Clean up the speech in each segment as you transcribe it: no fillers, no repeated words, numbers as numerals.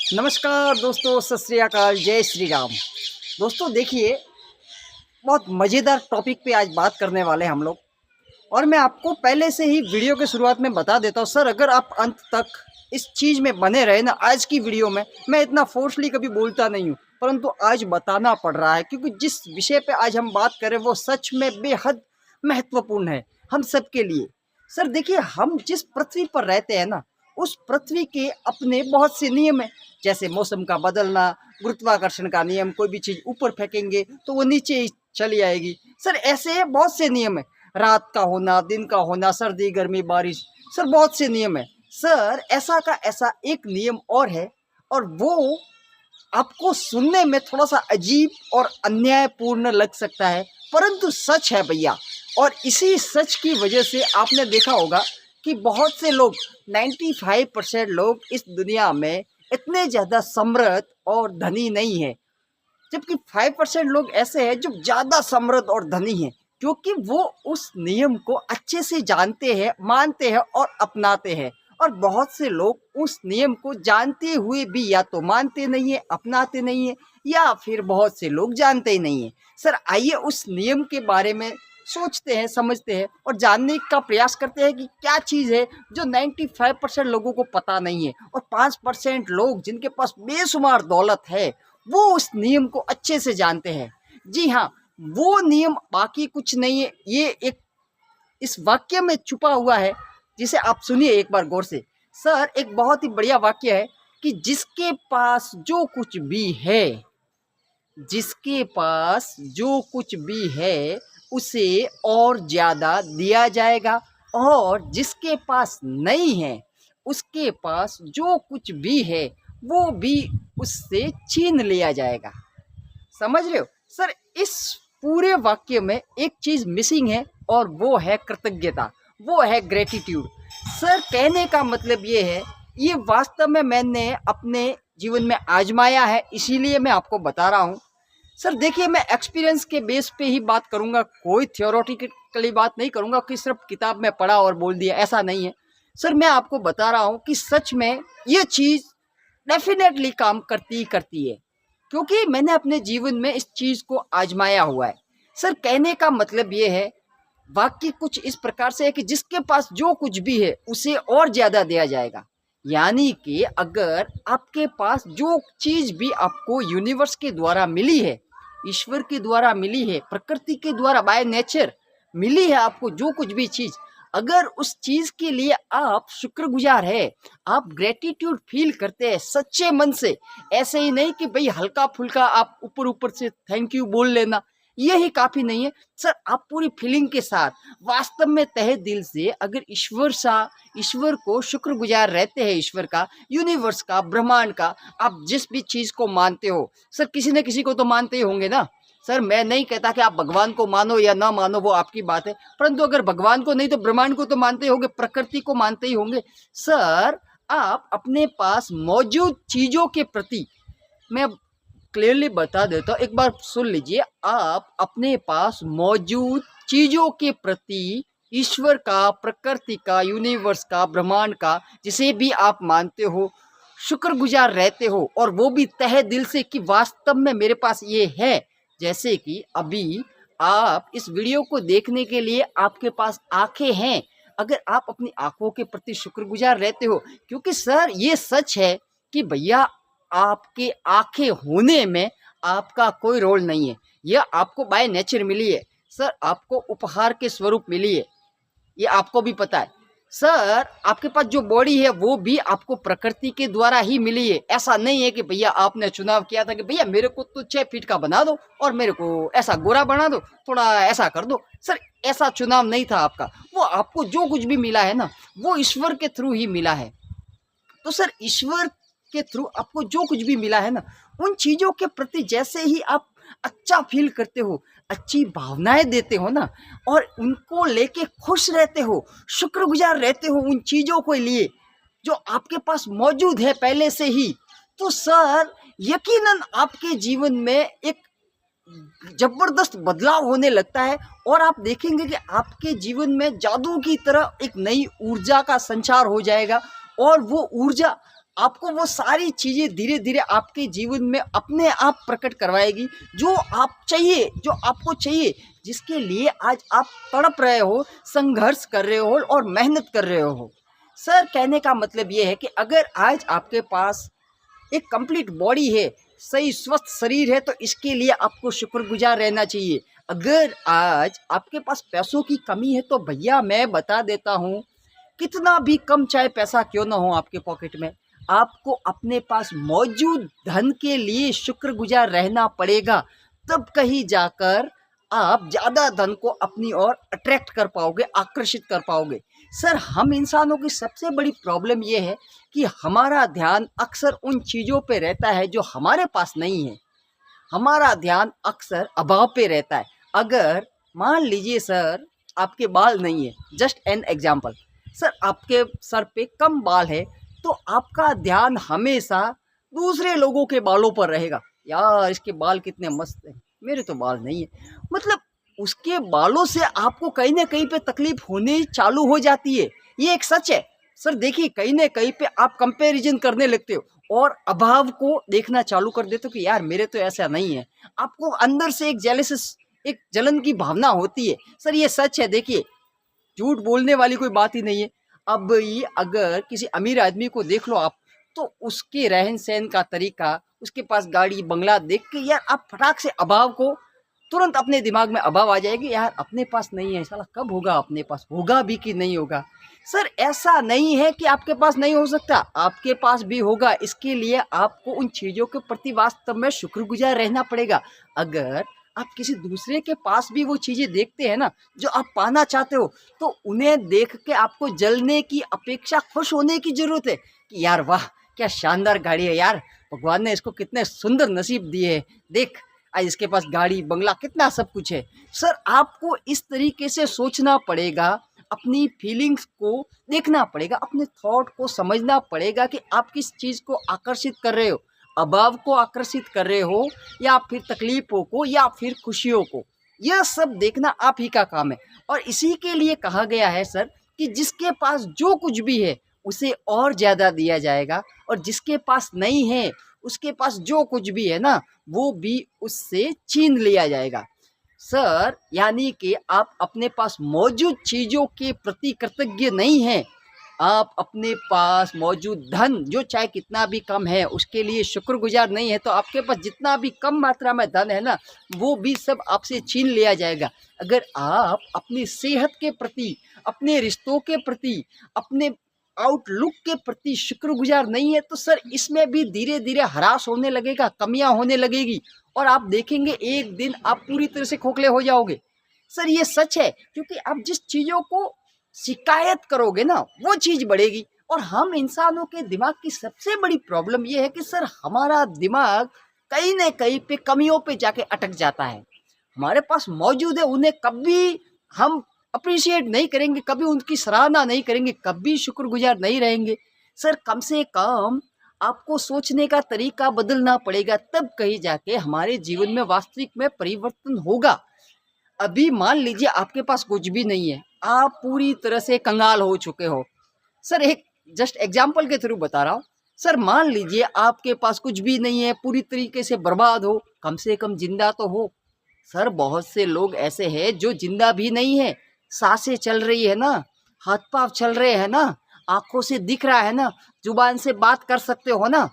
नमस्कार दोस्तों, सत श्री अकाल, जय श्री राम। दोस्तों देखिए, बहुत मज़ेदार टॉपिक पे आज बात करने वाले हैं हम लोग। और मैं आपको पहले से ही वीडियो के शुरुआत में बता देता हूँ सर, अगर आप अंत तक इस चीज़ में बने रहे ना, आज की वीडियो में मैं इतना फोर्सली कभी बोलता नहीं हूँ, परंतु आज बताना पड़ रहा है क्योंकि जिस विषय पे आज हम बात करें वो सच में बेहद महत्वपूर्ण है हम सबके लिए। सर देखिए, हम जिस पृथ्वी पर रहते हैं ना, उस पृथ्वी के अपने बहुत से नियम हैं, जैसे मौसम का बदलना, गुरुत्वाकर्षण का नियम, कोई भी चीज़ ऊपर फेंकेंगे तो वो नीचे ही चली आएगी। सर ऐसे बहुत से नियम हैं, रात का होना, दिन का होना, सर्दी गर्मी बारिश, सर बहुत से नियम है। सर ऐसा का ऐसा एक नियम और है, और वो आपको सुनने में थोड़ा सा अजीब और अन्यायपूर्ण लग सकता है, परंतु सच है भैया। और इसी सच की वजह से आपने देखा होगा कि बहुत से लोग 95% लोग इस दुनिया में इतने ज़्यादा समृद्ध और धनी नहीं है, जबकि 5% लोग ऐसे हैं जो ज़्यादा समृद्ध और धनी हैं, क्योंकि वो उस नियम को अच्छे से जानते हैं, मानते हैं और अपनाते हैं। और बहुत से लोग उस नियम को जानते हुए भी या तो मानते नहीं है, अपनाते नहीं है, या फिर बहुत से लोग जानते ही नहीं है। सर आइए उस नियम के बारे में सोचते हैं, समझते हैं और जानने का प्रयास करते हैं कि क्या चीज़ है जो 95% लोगों को पता नहीं है, और 5% लोग जिनके पास बेशुमार दौलत है वो उस नियम को अच्छे से जानते हैं। जी हाँ, वो नियम बाकी कुछ नहीं है, ये एक इस वाक्य में छुपा हुआ है, जिसे आप सुनिए एक बार गौर से। सर एक बहुत ही बढ़िया वाक्य है कि जिसके पास जो कुछ भी है, जिसके पास जो कुछ भी है उसे और ज़्यादा दिया जाएगा, और जिसके पास नहीं है उसके पास जो कुछ भी है वो भी उससे छीन लिया जाएगा। समझ रहे हो सर? इस पूरे वाक्य में एक चीज़ मिसिंग है, और वो है कृतज्ञता, वो है ग्रेटिट्यूड। सर कहने का मतलब ये है, ये वास्तव में मैंने अपने जीवन में आजमाया है, इसीलिए मैं आपको बता रहा हूँ। सर देखिए, मैं एक्सपीरियंस के बेस पे ही बात करूँगा, कोई थियोरेटिकली बात नहीं करूँगा कि सिर्फ किताब में पढ़ा और बोल दिया, ऐसा नहीं है। सर मैं आपको बता रहा हूँ कि सच में ये चीज़ डेफिनेटली काम करती ही करती है, क्योंकि मैंने अपने जीवन में इस चीज़ को आजमाया हुआ है। सर कहने का मतलब ये है, वाक्य कुछ इस प्रकार से है कि जिसके पास जो कुछ भी है उसे और ज़्यादा दिया जाएगा। यानी कि अगर आपके पास जो चीज़ भी आपको यूनिवर्स के द्वारा मिली है, ईश्वर के द्वारा मिली है, प्रकृति के द्वारा बाय नेचर मिली है आपको जो कुछ भी चीज़, अगर उस चीज़ के लिए आप शुक्रगुजार है, आप ग्रेटिट्यूड फील करते हैं सच्चे मन से, ऐसे ही नहीं कि भाई हल्का फुल्का आप ऊपर ऊपर से थैंक यू बोल लेना, यही काफ़ी नहीं है। सर आप पूरी फीलिंग के साथ वास्तव में तहे दिल से अगर ईश्वर को शुक्रगुजार रहते हैं, ईश्वर का, यूनिवर्स का, ब्रह्मांड का, आप जिस भी चीज़ को मानते हो, सर किसी न किसी को तो मानते ही होंगे ना। सर मैं नहीं कहता कि आप भगवान को मानो या ना मानो, वो आपकी बात है, परंतु अगर भगवान को नहीं तो ब्रह्मांड को तो मानते ही होंगे, प्रकृति को मानते ही होंगे। सर आप अपने पास मौजूद चीज़ों के प्रति, मैं क्लियरली बता देता हूँ, एक बार सुन लीजिए, आप अपने पास मौजूद चीज़ों के प्रति, ईश्वर का, प्रकृति का, यूनिवर्स का, ब्रह्मांड का, जिसे भी आप मानते हो, शुक्रगुजार रहते हो, और वो भी तहे दिल से कि वास्तव में मेरे पास ये है। जैसे कि अभी आप इस वीडियो को देखने के लिए आपके पास आंखें हैं, अगर आप अपनी आंखों के प्रति शुक्रगुजार रहते हो, क्योंकि सर ये सच है कि भैया आपके आंखें होने में आपका कोई रोल नहीं है, यह आपको बाय नेचर मिली है। सर आपको उपहार के स्वरूप मिली है, ये आपको भी पता है। सर आपके पास जो बॉडी है वो भी आपको प्रकृति के द्वारा ही मिली है। ऐसा नहीं है कि भैया आपने चुनाव किया था कि भैया मेरे को तो 6 फीट का बना दो और मेरे को ऐसा गोरा बना दो, थोड़ा ऐसा कर दो। सर ऐसा चुनाव नहीं था आपका, वो आपको जो कुछ भी मिला है ना, वो ईश्वर के थ्रू ही मिला है। तो सर ईश्वर के थ्रू आपको जो कुछ भी मिला है ना, उन चीज़ों के प्रति जैसे ही आप अच्छा फील करते हो, अच्छी भावनाएं देते हो ना, और उनको लेके खुश रहते हो, शुक्रगुजार रहते हो उन चीज़ों के लिए जो आपके पास मौजूद है पहले से ही, तो सर यकीनन आपके जीवन में एक जबरदस्त बदलाव होने लगता है। और आप देखेंगे कि आपके जीवन में जादू की तरह एक नई ऊर्जा का संचार हो जाएगा, और वो ऊर्जा आपको वो सारी चीज़ें धीरे धीरे आपके जीवन में अपने आप प्रकट करवाएगी, जो आप चाहिए, जो आपको चाहिए, जिसके लिए आज आप तड़प रहे हो, संघर्ष कर रहे हो और मेहनत कर रहे हो। सर कहने का मतलब ये है कि अगर आज आपके पास एक कंप्लीट बॉडी है, सही स्वस्थ शरीर है, तो इसके लिए आपको शुक्रगुजार रहना चाहिए। अगर आज आपके पास पैसों की कमी है तो भैया मैं बता देता हूँ, कितना भी कम चाहे पैसा क्यों ना हो आपके पॉकेट में, आपको अपने पास मौजूद धन के लिए शुक्रगुजार रहना पड़ेगा। तब कहीं जाकर आप ज़्यादा धन को अपनी ओर अट्रैक्ट कर पाओगे, आकर्षित कर पाओगे। सर हम इंसानों की सबसे बड़ी प्रॉब्लम ये है कि हमारा ध्यान अक्सर उन चीज़ों पे रहता है जो हमारे पास नहीं है। हमारा ध्यान अक्सर अभाव पे रहता है। अगर मान लीजिए सर आपके बाल नहीं है, जस्ट एन एग्जाम्पल, सर आपके सर पे कम बाल है, तो आपका ध्यान हमेशा दूसरे लोगों के बालों पर रहेगा। यार इसके बाल कितने मस्त हैं, मेरे तो बाल नहीं है। मतलब उसके बालों से आपको कहीं ना कहीं पे तकलीफ होने चालू हो जाती है। ये एक सच है सर। देखिए कहीं ना कहीं पे आप कंपैरिजन करने लगते हो और अभाव को देखना चालू कर देते हो कि यार मेरे तो ऐसा नहीं है। आपको अंदर से एक जेलसिस, एक जलन की भावना होती है। सर ये सच है। देखिए झूठ बोलने वाली कोई बात ही नहीं है। अब ये अगर किसी अमीर आदमी को देख लो आप, तो उसके रहन सहन का तरीका, उसके पास गाड़ी बंगला देख के यार आप फटाक से अभाव को, तुरंत अपने दिमाग में अभाव आ जाएगी, यार अपने पास नहीं है, साला कब होगा, अपने पास होगा भी कि नहीं होगा। सर ऐसा नहीं है कि आपके पास नहीं हो सकता, आपके पास भी होगा। इसके लिए आपको उन चीज़ों के प्रति वास्तव में शुक्रगुजार रहना पड़ेगा। अगर आप किसी दूसरे के पास भी वो चीज़ें देखते हैं ना जो आप पाना चाहते हो, तो उन्हें देख के आपको जलने की अपेक्षा खुश होने की ज़रूरत है कि यार वाह क्या शानदार गाड़ी है, यार भगवान ने इसको कितने सुंदर नसीब दिए हैं, देख आज इसके पास गाड़ी बंगला कितना सब कुछ है। सर आपको इस तरीके से सोचना पड़ेगा, अपनी फीलिंग्स को देखना पड़ेगा, अपने थॉट को समझना पड़ेगा कि आप किस चीज़ को आकर्षित कर रहे हो, अभाव को आकर्षित कर रहे हो या फिर तकलीफ़ों को या फिर खुशियों को। यह सब देखना आप ही का काम है। और इसी के लिए कहा गया है सर कि जिसके पास जो कुछ भी है उसे और ज़्यादा दिया जाएगा, और जिसके पास नहीं है उसके पास जो कुछ भी है ना वो भी उससे छीन लिया जाएगा। सर यानी कि आप अपने पास मौजूद चीज़ों के प्रति कृतज्ञ नहीं हैं, आप अपने पास मौजूद धन जो चाहे कितना भी कम है उसके लिए शुक्रगुजार नहीं है, तो आपके पास जितना भी कम मात्रा में धन है ना वो भी सब आपसे छीन लिया जाएगा। अगर आप अपनी सेहत के प्रति, अपने रिश्तों के प्रति, अपने आउटलुक के प्रति शुक्रगुजार नहीं है, तो सर इसमें भी धीरे धीरे हरास होने लगेगा, कमियां होने लगेगी, और आप देखेंगे एक दिन आप पूरी तरह से खोखले हो जाओगे। सर ये सच है, क्योंकि आप जिस चीज़ों को शिकायत करोगे ना वो चीज़ बढ़ेगी। और हम इंसानों के दिमाग की सबसे बड़ी प्रॉब्लम ये है कि सर हमारा दिमाग कहीं न कहीं पे कमियों पे जाके अटक जाता है। हमारे पास मौजूद है, उन्हें कभी हम अप्रिशिएट नहीं करेंगे, कभी उनकी सराहना नहीं करेंगे, कभी शुक्रगुजार नहीं रहेंगे। सर कम से कम आपको सोचने का तरीका बदलना पड़ेगा, तब कहीं जाके हमारे जीवन में वास्तविक में परिवर्तन होगा। अभी मान लीजिए आपके पास कुछ भी नहीं है, आप पूरी तरह से कंगाल हो चुके हो। सर एक जस्ट एग्जाम्पल के थ्रू बता रहा हूँ। सर मान लीजिए आपके पास कुछ भी नहीं है, पूरी तरीके से बर्बाद हो, कम से कम जिंदा तो हो। सर बहुत से लोग ऐसे हैं जो जिंदा भी नहीं है, सांसें चल रही है ना, हाथ पाँव चल रहे हैं ना, आंखों से दिख रहा है ना, जुबान से बात कर सकते हो ना।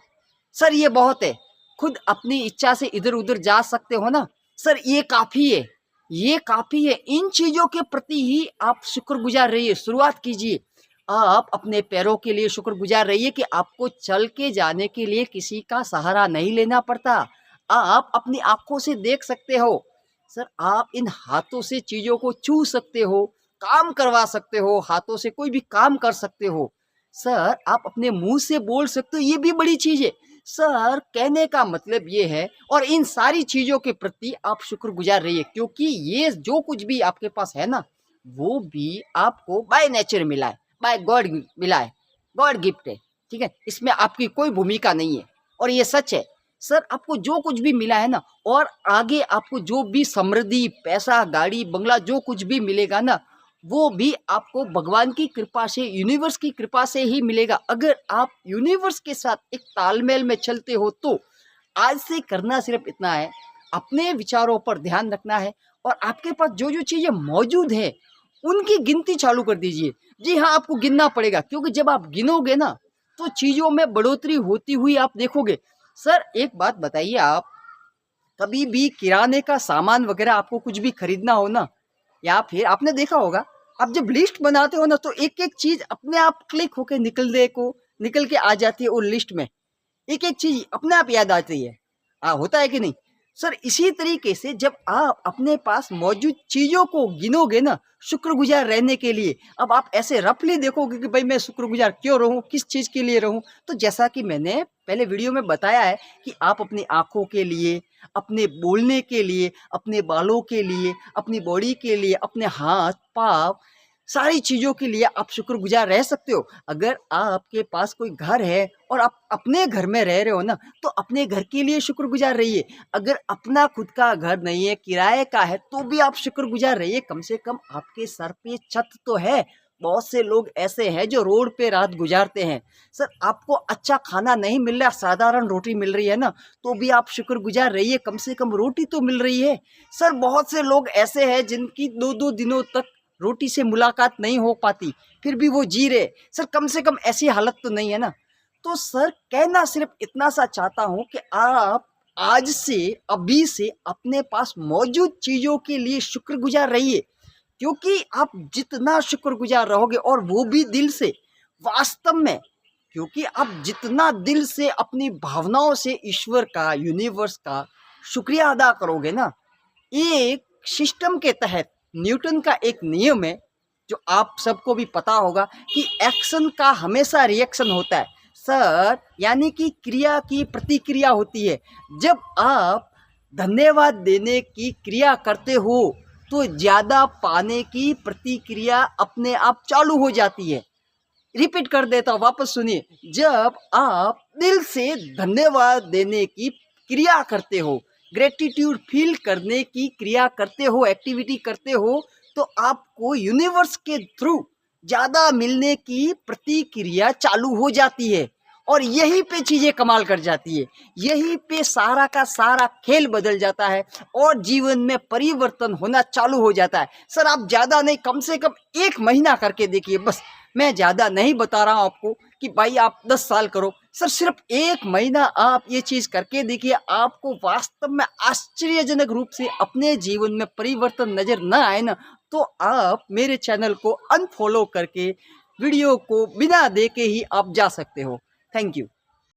सर ये बहुत है, खुद अपनी इच्छा से इधर उधर जा सकते हो ना। सर ये काफ़ी है, ये काफ़ी है। इन चीज़ों के प्रति ही आप शुक्रगुजार रहिए, शुरुआत कीजिए। आप अपने पैरों के लिए शुक्रगुजार रहिए कि आपको चल के जाने के लिए किसी का सहारा नहीं लेना पड़ता। आप अपनी आँखों से देख सकते हो। सर आप इन हाथों से चीज़ों को छू सकते हो, काम करवा सकते हो, हाथों से कोई भी काम कर सकते हो। सर आप अपने मुँह से बोल सकते हो, ये भी बड़ी चीज़ है। सर कहने का मतलब ये है, और इन सारी चीज़ों के प्रति आप शुक्रगुजार रहिए, क्योंकि ये जो कुछ भी आपके पास है ना वो भी आपको बाय नेचर मिला है, बाय गॉड मिला है, गॉड गिफ्ट है। ठीक है, इसमें आपकी कोई भूमिका नहीं है, और ये सच है। सर आपको जो कुछ भी मिला है ना, और आगे आपको जो भी समृद्धि, पैसा, गाड़ी बंगला जो कुछ भी मिलेगा ना, वो भी आपको भगवान की कृपा से, यूनिवर्स की कृपा से ही मिलेगा। अगर आप यूनिवर्स के साथ एक तालमेल में चलते हो तो आज से करना सिर्फ इतना है, अपने विचारों पर ध्यान रखना है और आपके पास जो जो चीज़ें मौजूद है उनकी गिनती चालू कर दीजिए। जी हाँ, आपको गिनना पड़ेगा, क्योंकि जब आप गिनोगे ना तो चीज़ों में बढ़ोतरी होती हुई आप देखोगे। सर एक बात बताइए, आप कभी भी किराने का सामान वगैरह आपको कुछ भी खरीदना हो ना, या फिर आपने देखा होगा, आप जब लिस्ट बनाते हो ना तो एक एक चीज़ अपने आप क्लिक होके निकल के आ जाती है। और लिस्ट में एक एक चीज अपने आप याद आती है। होता है कि नहीं? सर इसी तरीके से जब आप अपने पास मौजूद चीजों को गिनोगे ना शुक्रगुजार रहने के लिए, अब आप ऐसे रफली देखोगे कि भाई मैं शुक्रगुजार क्यों रहूं, किस चीज के लिए रहूं। तो जैसा कि मैंने पहले वीडियो में बताया है कि आप अपनी आंखों के लिए, अपने बोलने के लिए, अपने बालों के लिए, अपनी बॉडी के लिए, अपने हाथ पाँव, सारी चीज़ों के लिए आप शुक्रगुजार रह सकते हो। अगर आपके पास कोई घर है और आप अपने घर में रह रहे हो ना, तो अपने घर के लिए शुक्रगुजार रहिए। अगर अपना खुद का घर नहीं है, किराए का है, तो भी आप शुक्रगुजार रहिए। कम से कम आपके सर पे छत तो है। बहुत से लोग ऐसे हैं जो रोड पे रात गुजारते हैं। सर आपको अच्छा खाना नहीं मिल रहा, साधारण रोटी मिल रही है ना, तो भी आप शुक्रगुजार रहिए, कम से कम रोटी तो मिल रही है। सर बहुत से लोग ऐसे हैं जिनकी 2-2 दिनों तक रोटी से मुलाकात नहीं हो पाती, फिर भी वो जी रहे। सर कम से कम ऐसी हालत तो नहीं है ना। तो सर कहना सिर्फ इतना सा चाहता हूं कि आप आज से, अभी से अपने पास मौजूद चीज़ों के लिए शुक्रगुजार रहिए, क्योंकि आप जितना शुक्रगुजार रहोगे और वो भी दिल से, वास्तव में, क्योंकि आप जितना दिल से अपनी भावनाओं से ईश्वर का, यूनिवर्स का शुक्रिया अदा करोगे ना, एक सिस्टम के तहत न्यूटन का एक नियम है जो आप सबको भी पता होगा कि एक्शन का हमेशा रिएक्शन होता है। सर यानी कि क्रिया की प्रतिक्रिया होती है। जब आप धन्यवाद देने की क्रिया करते हो तो ज़्यादा पाने की प्रतिक्रिया अपने आप चालू हो जाती है। रिपीट कर देता हूँ, वापस सुनिए। जब आप दिल से धन्यवाद देने की क्रिया करते हो, ग्रेटिट्यूड फील करने की क्रिया करते हो, एक्टिविटी करते हो, तो आपको यूनिवर्स के थ्रू ज़्यादा मिलने की प्रतिक्रिया चालू हो जाती है और यहीं पे चीज़ें कमाल कर जाती है। यहीं पे सारा का सारा खेल बदल जाता है और जीवन में परिवर्तन होना चालू हो जाता है। सर आप ज़्यादा नहीं, कम से कम 1 महीना करके देखिए बस। मैं ज़्यादा नहीं बता रहा हूँ आपको कि भाई आप 10 साल करो। सर सिर्फ 1 महीना आप ये चीज़ करके देखिए, आपको वास्तव में आश्चर्यजनक रूप से अपने जीवन में परिवर्तन नज़र ना आए ना, तो आप मेरे चैनल को अनफॉलो करके वीडियो को बिना देखे ही आप जा सकते हो। Thank you.